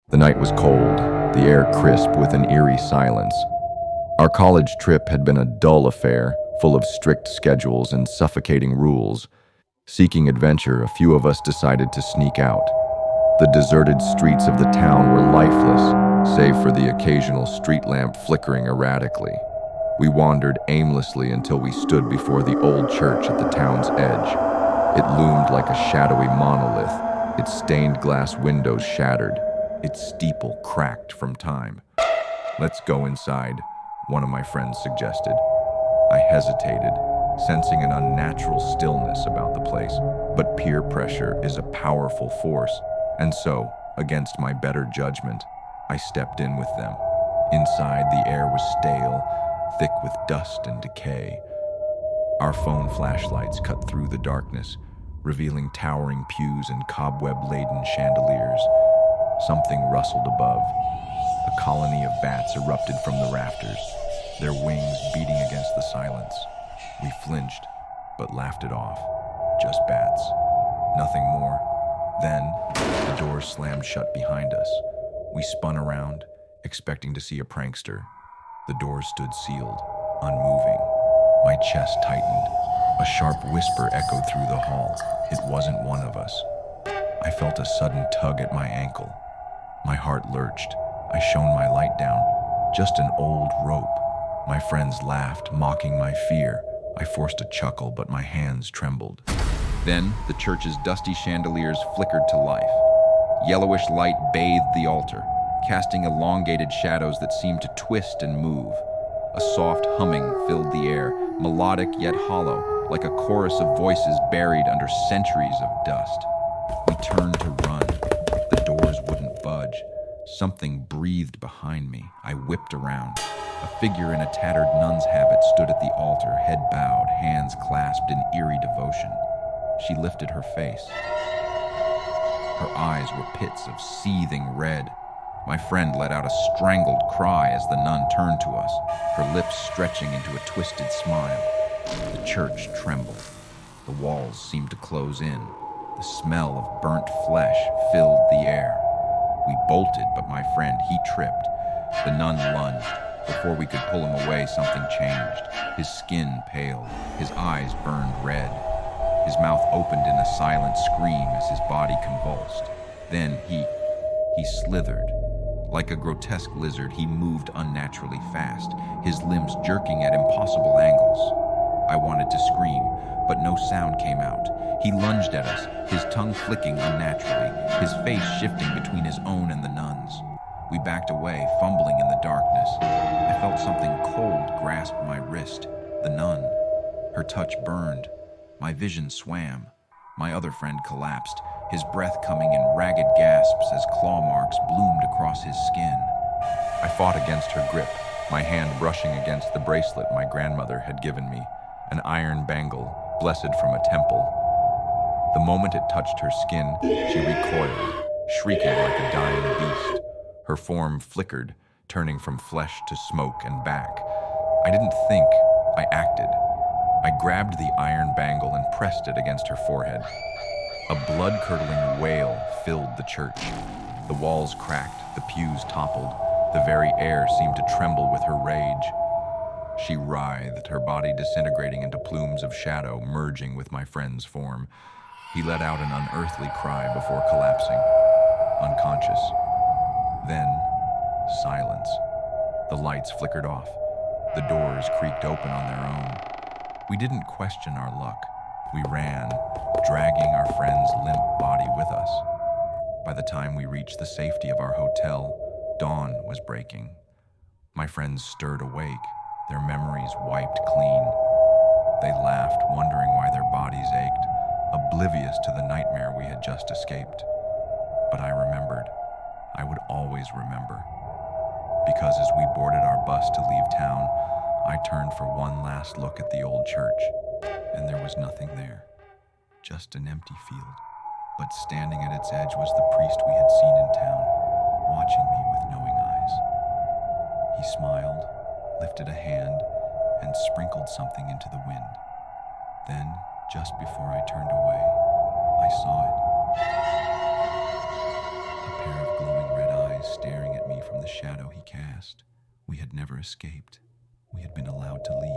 The night was cold, the air crisp with an eerie silence. Our college trip had been a dull affair, full of strict schedules and suffocating rules. Seeking adventure, a few of us decided to sneak out. The deserted streets of the town were lifeless, save for the occasional street lamp flickering erratically. We wandered aimlessly until we stood before the old church at the town's edge. It loomed like a shadowy monolith, its stained glass windows shattered, its steeple cracked from time. "Let's go inside," one of my friends suggested. I hesitated, sensing an unnatural stillness about the place, but peer pressure is a powerful force, and so, against my better judgment, I stepped in with them. Inside, the air was stale, thick with dust and decay. Our phone flashlights cut through the darkness, revealing towering pews and cobweb-laden chandeliers. Something rustled above. A colony of bats erupted from the rafters, their wings beating against the silence. We flinched, but laughed it off. Just bats. Nothing more. Then, the doors slammed shut behind us. We spun around, expecting to see a prankster. The doors stood sealed, unmoving. My chest tightened. A sharp whisper echoed through the hall. It wasn't one of us. I felt a sudden tug at my ankle. My heart lurched. I shone my light down. Just an old rope. My friends laughed, mocking my fear. I forced a chuckle, but my hands trembled. Then, the church's dusty chandeliers flickered to life. Yellowish light bathed the altar, casting elongated shadows that seemed to twist and move. A soft humming filled the air, melodic yet hollow, like a chorus of voices buried under centuries of dust. We turned to run. The doors wouldn't budge. Something breathed behind me. I whipped around. A figure in a tattered nun's habit stood at the altar, head bowed, hands clasped in eerie devotion. She lifted her face. Her eyes were pits of seething red. My friend let out a strangled cry as the nun turned to us, her lips stretching into a twisted smile. The church trembled. The walls seemed to close in. The smell of burnt flesh filled the air. We bolted, but my friend, he tripped. The nun lunged. Before we could pull him away, something changed. His skin paled. His eyes burned red. His mouth opened in a silent scream as his body convulsed. Then he slithered. Like a grotesque lizard, he moved unnaturally fast, his limbs jerking at impossible angles. I wanted to scream, but no sound came out. He lunged at us, his tongue flicking unnaturally, his face shifting between his own and the nun's. We backed away, fumbling in the darkness. I felt something cold grasp my wrist. The nun. Her touch burned. My vision swam. My other friend collapsed, his breath coming in ragged gasps as claw marks bloomed across his skin. I fought against her grip, my hand brushing against the bracelet my grandmother had given me, an iron bangle, blessed from a temple. The moment it touched her skin, she recoiled, shrieking like a dying beast. Her form flickered, turning from flesh to smoke and back. I didn't think, I acted. I grabbed the iron bangle and pressed it against her forehead. A blood-curdling wail filled the church. The walls cracked, the pews toppled. The very air seemed to tremble with her rage. She writhed, her body disintegrating into plumes of shadow, merging with my friend's form. He let out an unearthly cry before collapsing, unconscious. Then, silence. The lights flickered off. The doors creaked open on their own. We didn't question our luck. We ran, dragging our friend's limp body with us. By the time we reached the safety of our hotel, dawn was breaking. My friends stirred awake, their memories wiped clean. They laughed, wondering why their bodies ached, oblivious to the nightmare we had just escaped. But I remembered. I would always remember. Because as we boarded our bus to leave town, I turned for one last look at the old church, and there was nothing there. Just an empty field. But standing at its edge was the priest we had seen in town, watching me with knowing eyes. He smiled, lifted a hand, and sprinkled something into the wind. Then, just before I turned away, I saw it. A pair of glowing red eyes shadow he cast. We had never escaped. We had been allowed to leave.